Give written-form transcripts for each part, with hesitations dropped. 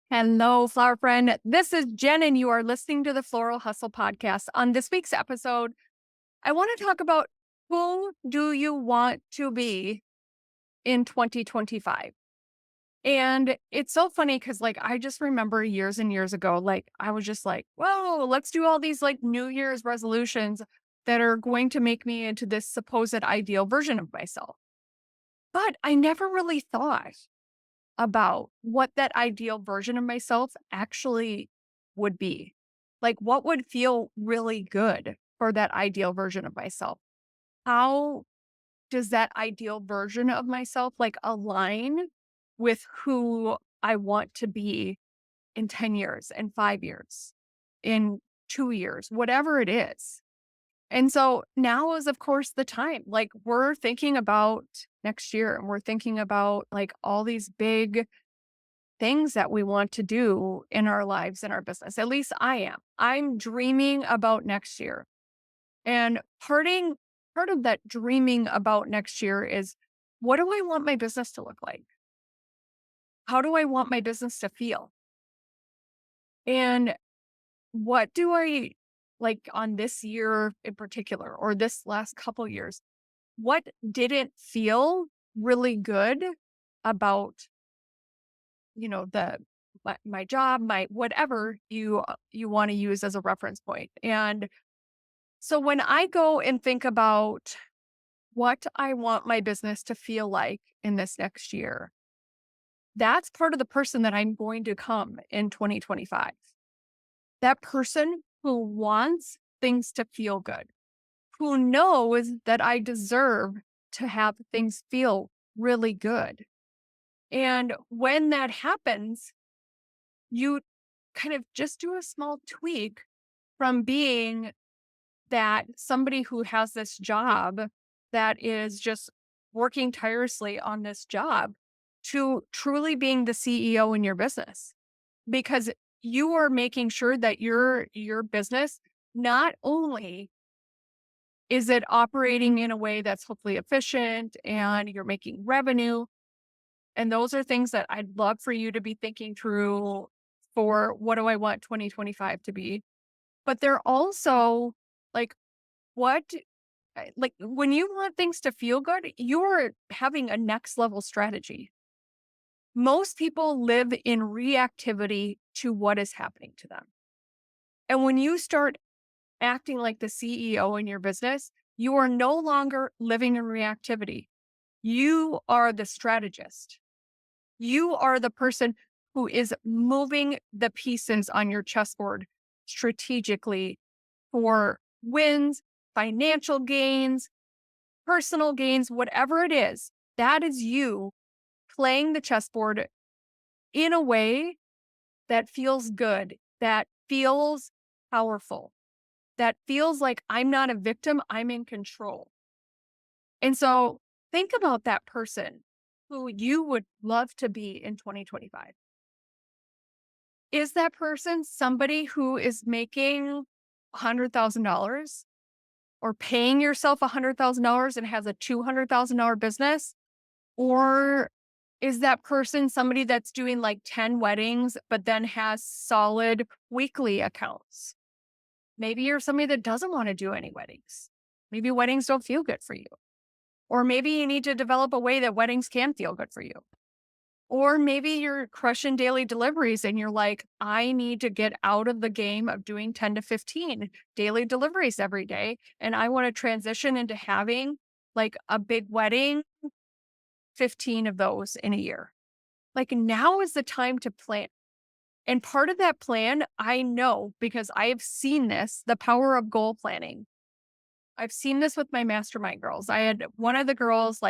Hello, flower friend. This is Jen, and you are listening to the Floral Hustle Podcast. On this week's episode, I want to talk about who do you want to be in 2025? And it's so funny because, I just remember years and years ago, I was just like, whoa, let's do all these New Year's resolutions that are going to make me into this supposed ideal version of myself. But I never really thought about what that ideal version of myself actually would be. Like, what would feel really good for that ideal version of myself? How does that ideal version of myself align with who I want to be in 10 years, in 5 years, in 2 years, whatever it is? And so now is, of course, the time. We're thinking about next year and we're thinking about all these big things that we want to do in our lives and our business. At least I am. I'm dreaming about next year. And part of that dreaming about next year is, what do I want my business to look like? How do I want my business to feel? And what do I like on this year in particular, or this last couple years? What didn't feel really good about my job, my whatever you want to use as a reference point. And so when I go and think about what I want my business to feel like in this next year, that's part of the person that I'm going to come in 2025. That person who wants things to feel good, who knows that I deserve to have things feel really good. And when that happens, you kind of just do a small tweak from being that somebody who has this job that is just working tirelessly on this job to truly being the CEO in your business, because you are making sure that your business, not only is it operating in a way that's hopefully efficient and you're making revenue, and those are things that I'd love for you to be thinking through for what do I want 2025 to be. But they're also like, what, when you want things to feel good, you're having a next level strategy. Most people live in reactivity to what is happening to them. And when you start acting like the CEO in your business, you are no longer living in reactivity. You are the strategist. You are the person who is moving the pieces on your chessboard strategically for wins, financial gains, personal gains, whatever it is. That is you playing the chessboard in a way that feels good, that feels powerful, that feels like I'm not a victim, I'm in control. And so think about that person who you would love to be in 2025. Is that person somebody who is making $100,000 or paying yourself $100,000 and has a $200,000 business? Or is that person somebody that's doing 10 weddings, but then has solid weekly accounts? Maybe you're somebody that doesn't want to do any weddings. Maybe weddings don't feel good for you. Or maybe you need to develop a way that weddings can feel good for you. Or maybe you're crushing daily deliveries and you're like, I need to get out of the game of doing 10 to 15 daily deliveries every day. And I want to transition into having a big wedding, 15 of those in a year. Now is the time to plan. And part of that plan, I know because I have seen this, the power of goal planning. I've seen this with my mastermind girls. I had one of the girls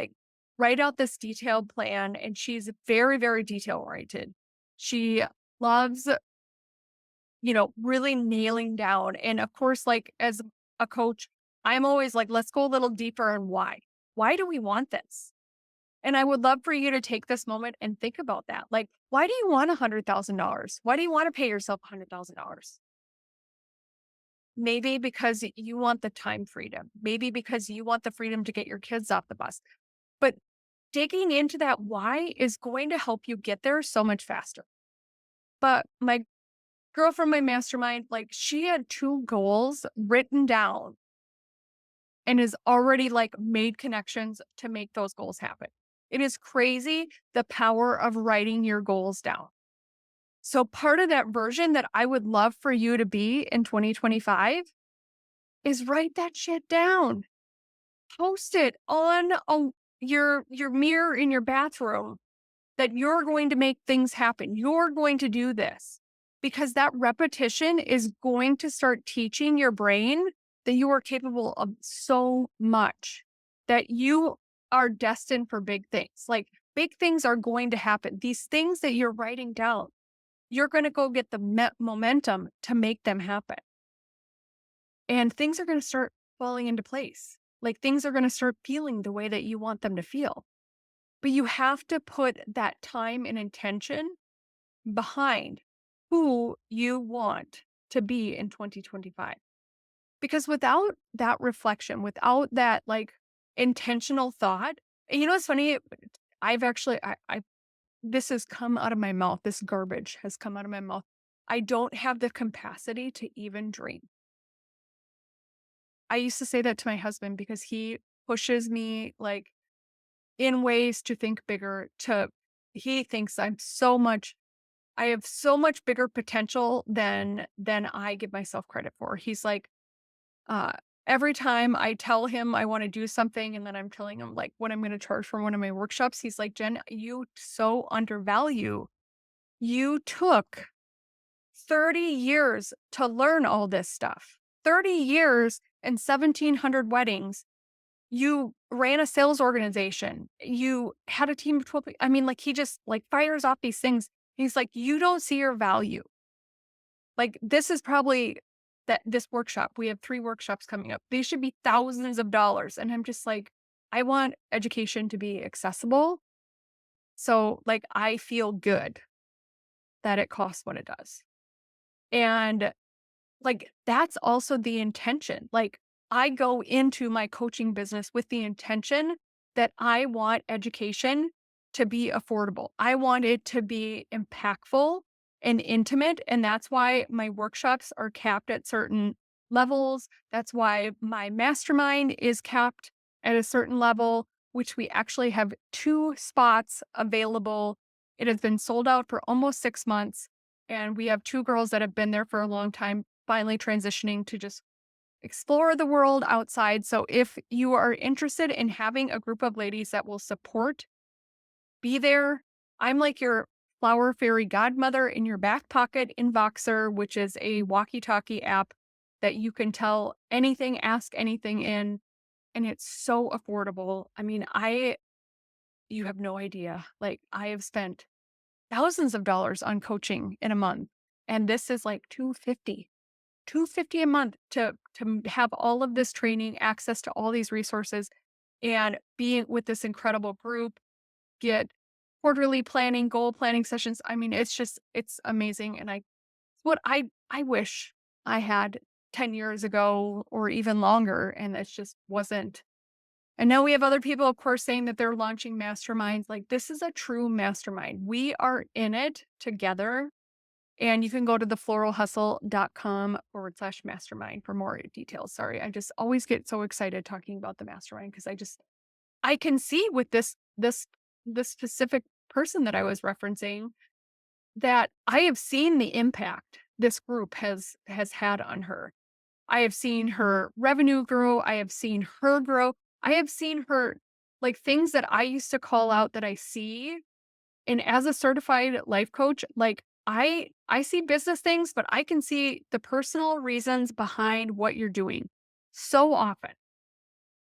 write out this detailed plan, and she's very, very detail oriented. She loves, really nailing down. And of course, as a coach, I'm always like, let's go a little deeper on why. Why do we want this? And I would love for you to take this moment and think about that. Why do you want $100,000? Why do you want to pay yourself $100,000? Maybe because you want the time freedom. Maybe because you want the freedom to get your kids off the bus. But digging into that why is going to help you get there so much faster. But my girl from my mastermind, like, she had 2 goals written down and has already, like, made connections to make those goals happen. It is crazy the power of writing your goals down. So part of that version that I would love for you to be in 2025 is write that shit down. Post it on your mirror in your bathroom that you're going to make things happen. You're going to do this because that repetition is going to start teaching your brain that you are capable of so much, that you are destined for big things. Like big things are going to happen. These things that you're writing down, you're going to go get the momentum to make them happen. And things are going to start falling into place. Like things are going to start feeling the way that you want them to feel. But you have to put that time and intention behind who you want to be in 2025. Because without that reflection, without that like intentional thought, and you know what's funny? I've actually, this has come out of my mouth. This garbage has come out of my mouth. I don't have the capacity to even dream. I used to say that to my husband because he pushes me like in ways to think bigger, he thinks I have so much bigger potential than I give myself credit for. He's like, uh, every time I tell him I want to do something and then I'm telling him like what I'm going to charge for one of my workshops, he's like, Jen, you so undervalue. You took 30 years to learn all this stuff. 30 years and 1,700 weddings. You ran a sales organization. You had a team of 12 I mean, like, he just, like, fires off these things. He's like, "You don't see your value." Like, this is probably that this workshop, we have 3 workshops coming up. These should be thousands of dollars, and I'm just like, I want education to be accessible, so, like, I feel good that it costs what it does. And like, that's also the intention. Like, I go into my coaching business with the intention that I want education to be affordable. I want it to be impactful and intimate. And that's why my workshops are capped at certain levels. That's why my mastermind is capped at a certain level, which we actually have 2 spots available. It has been sold out for almost 6 months. And we have 2 girls that have been there for a long time finally transitioning to just explore the world outside. So if you are interested in having a group of ladies that will support, be there. I'm like your flower fairy godmother in your back pocket in Voxer, which is a walkie-talkie app that you can tell anything, ask anything in, and it's so affordable. I mean, you have no idea. Like I have spent thousands of dollars on coaching in a month, and this is like 250 a month to have all of this training, access to all these resources, and being with this incredible group, get quarterly planning, goal planning sessions. I mean, it's amazing. And what I wish I had 10 years ago or even longer. And it just wasn't. And now we have other people, of course, saying that they're launching masterminds. Like this is a true mastermind. We are in it together. And you can go to thefloralhustle.com/mastermind for more details. Sorry, I just always get so excited talking about the mastermind because I can see with this specific person that I was referencing that I have seen the impact this group has had on her. I have seen her revenue grow. I have seen her grow. I have seen her like things that I used to call out that I see, and as a certified life coach, like I see business things, but I can see the personal reasons behind what you're doing so often.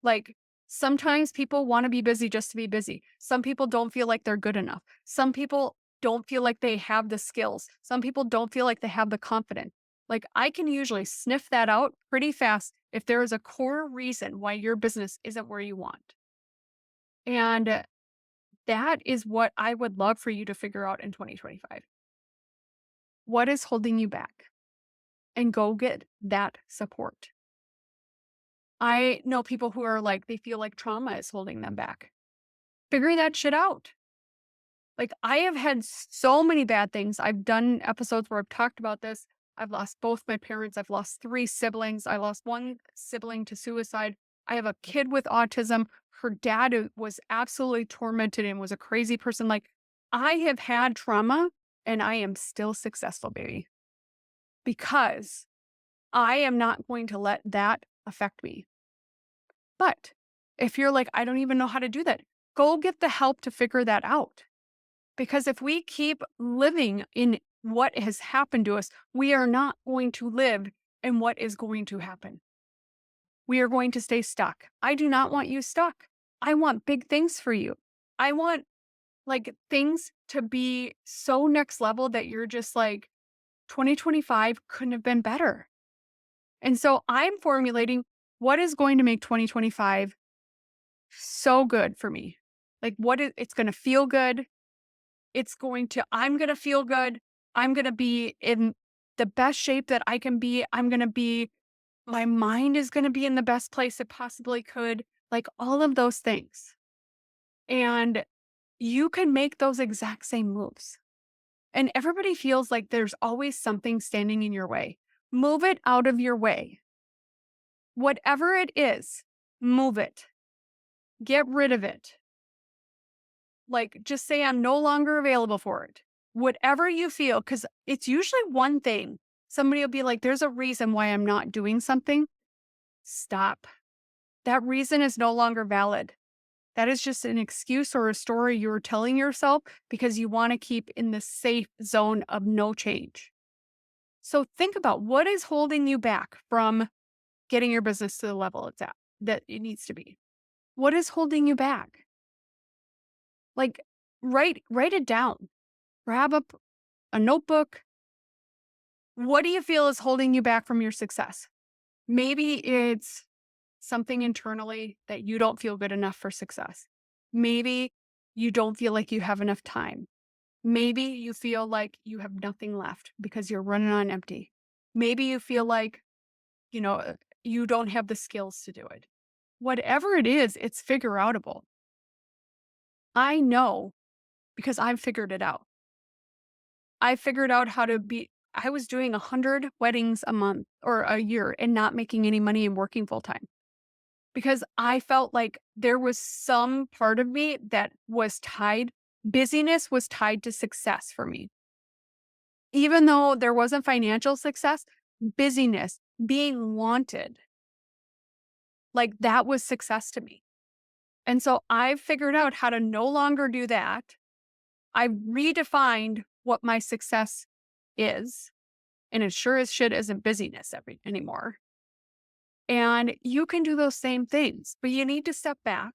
Like sometimes people want to be busy just to be busy. Some people don't feel like they're good enough. Some people don't feel like they have the skills. Some people don't feel like they have the confidence. Like I can usually sniff that out pretty fast if there is a core reason why your business isn't where you want. And that is what I would love for you to figure out in 2025. What is holding you back? And go get that support. I know people who are like, they feel like trauma is holding them back. Figure that shit out. Like, I have had so many bad things. I've done episodes where I've talked about this. I've lost both my parents. I've lost 3 siblings. I lost 1 sibling to suicide. I have a kid with autism. Her dad was absolutely tormented and was a crazy person. Like, I have had trauma and I am still successful, baby, because I am not going to let that affect me. But if you're like, I don't even know how to do that, go get the help to figure that out. Because if we keep living in what has happened to us, we are not going to live in what is going to happen. We are going to stay stuck. I do not want you stuck. I want big things for you. I want like things to be so next level that you're just like, 2025 couldn't have been better. And so I'm formulating what is going to make 2025 so good for me. Like it's going to feel good. I'm going to feel good. I'm going to be in the best shape that I can be. My mind is going to be in the best place it possibly could. Like all of those things. And you can make those exact same moves. And everybody feels like there's always something standing in your way. Move it out of your way. Whatever it is, move it. Get rid of it. Like, just say I'm no longer available for it. Whatever you feel, because it's usually one thing. Somebody will be like, there's a reason why I'm not doing something. Stop. That reason is no longer valid. That is just an excuse or a story you're telling yourself because you want to keep in the safe zone of no change. So think about what is holding you back from getting your business to the level it's at that it needs to be. What is holding you back? Like, write it down. Grab up a notebook. What do you feel is holding you back from your success? Maybe it's something internally that you don't feel good enough for success. Maybe you don't feel like you have enough time. Maybe you feel like you have nothing left because you're running on empty. Maybe you feel like, you don't have the skills to do it. Whatever it is, it's figure outable. I know because I've figured it out. I figured out how to I was doing 100 weddings a month or a year and not making any money and working full time because I felt like there was some part of me that was busyness was tied to success for me. Even though there wasn't financial success, busyness, being wanted, like that was success to me. And so I've figured out how to no longer do that. I've redefined what my success is. And it sure as shit isn't busyness anymore. And you can do those same things, but you need to step back.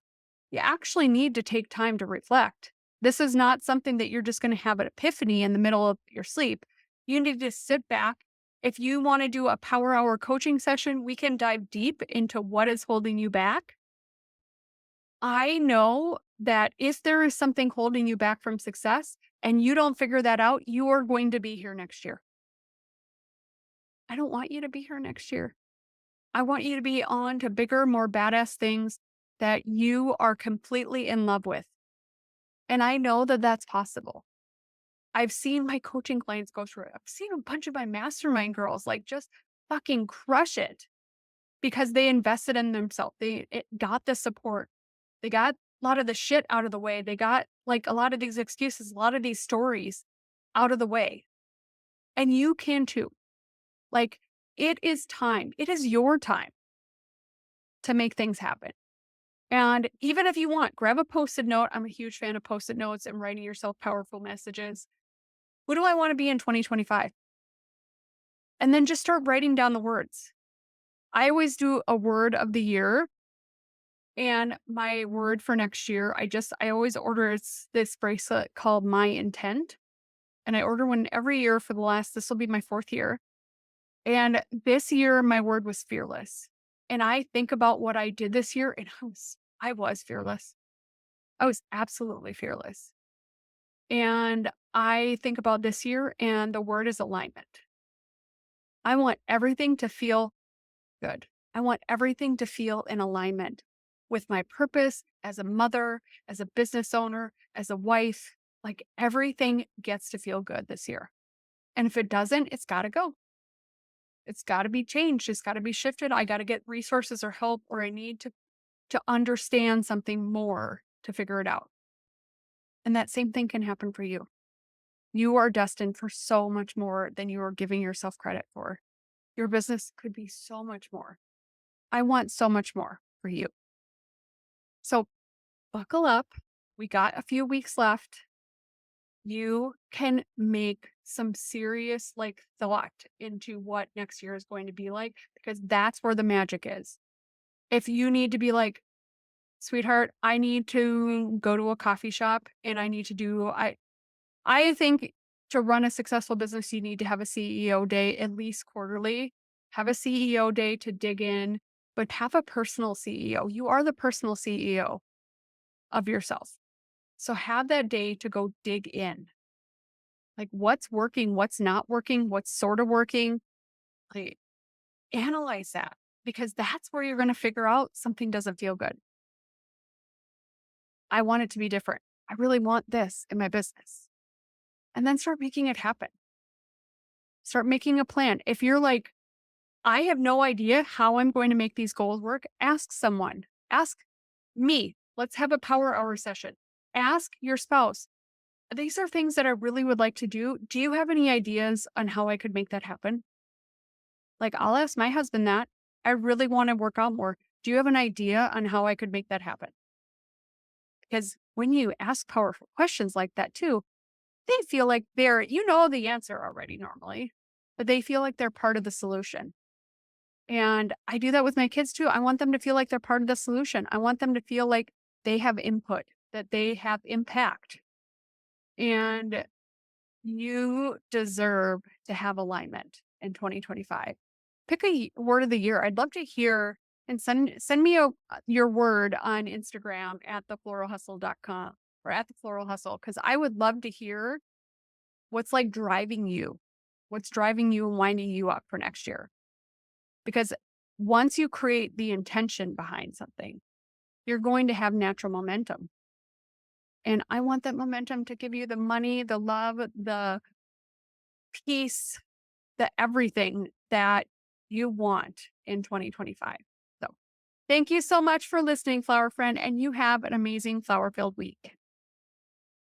You actually need to take time to reflect. This is not something that you're just going to have an epiphany in the middle of your sleep. You need to sit back. If you want to do a power hour coaching session, we can dive deep into what is holding you back. I know that if there is something holding you back from success and you don't figure that out, you are going to be here next year. I don't want you to be here next year. I want you to be on to bigger, more badass things that you are completely in love with. And I know that that's possible. I've seen my coaching clients go through it. I've seen a bunch of my mastermind girls like just fucking crush it because they invested in themselves. It got the support. They got a lot of the shit out of the way. They got like a lot of these excuses, a lot of these stories out of the way. And you can too. Like, it is time. It is your time to make things happen. And even if you want, grab a Post-it note. I'm a huge fan of Post-it notes and writing yourself powerful messages. Who do I want to be in 2025? And then just start writing down the words. I always do a word of the year. And my word for next year, I always order this bracelet called My Intent. And I order one every year this will be my 4th year. And this year, my word was fearless. And I think about what I did this year, and I was fearless. I was absolutely fearless. And I think about this year, and the word is alignment. I want everything to feel good. I want everything to feel in alignment with my purpose as a mother, as a business owner, as a wife, Like everything gets to feel good this year. And if it doesn't, it's got to go. It's got to be changed. It's got to be shifted. I got to get resources or help, or I need to understand something more to figure it out. And that same thing can happen for you. You are destined for so much more than you are giving yourself credit for. Your business could be so much more. I want so much more for you. So buckle up. We got a few weeks left. You can make some serious thought into what next year is going to be like, because that's where the magic is. If you need to be like, sweetheart, I need to go to a coffee shop and I need to do I think to run a successful business, you need to have a CEO day at least quarterly. Have a CEO day to dig in, but have a personal CEO. You are the personal CEO of yourself. So have that day to go dig in. Like what's working, what's not working, what's sort of working. Like analyze that, because that's where you're going to figure out something doesn't feel good. I want it to be different. I really want this in my business. And then start making it happen. Start making a plan. If you're like, I have no idea how I'm going to make these goals work, ask someone. Ask me. Let's have a power hour session. Ask your spouse. These are things that I really would like to do. Do you have any ideas on how I could make that happen? Like, I'll ask my husband that. I really want to work out more. Do you have an idea on how I could make that happen? Because when you ask powerful questions like that too, they feel like you know the answer already normally, but they feel like they're part of the solution. And I do that with my kids too. I want them to feel like they're part of the solution. I want them to feel like they have input, that they have impact. And you deserve to have alignment in 2025. Pick a word of the year. I'd love to hear, and send me your word on Instagram at thefloralhustle.com or at the Floral Hustle, because I would love to hear what's driving you, what's driving you and winding you up for next year. Because once you create the intention behind something, you're going to have natural momentum. And I want that momentum to give you the money, the love, the peace, the everything that you want in 2025. So thank you so much for listening, flower friend, and you have an amazing flower filled week.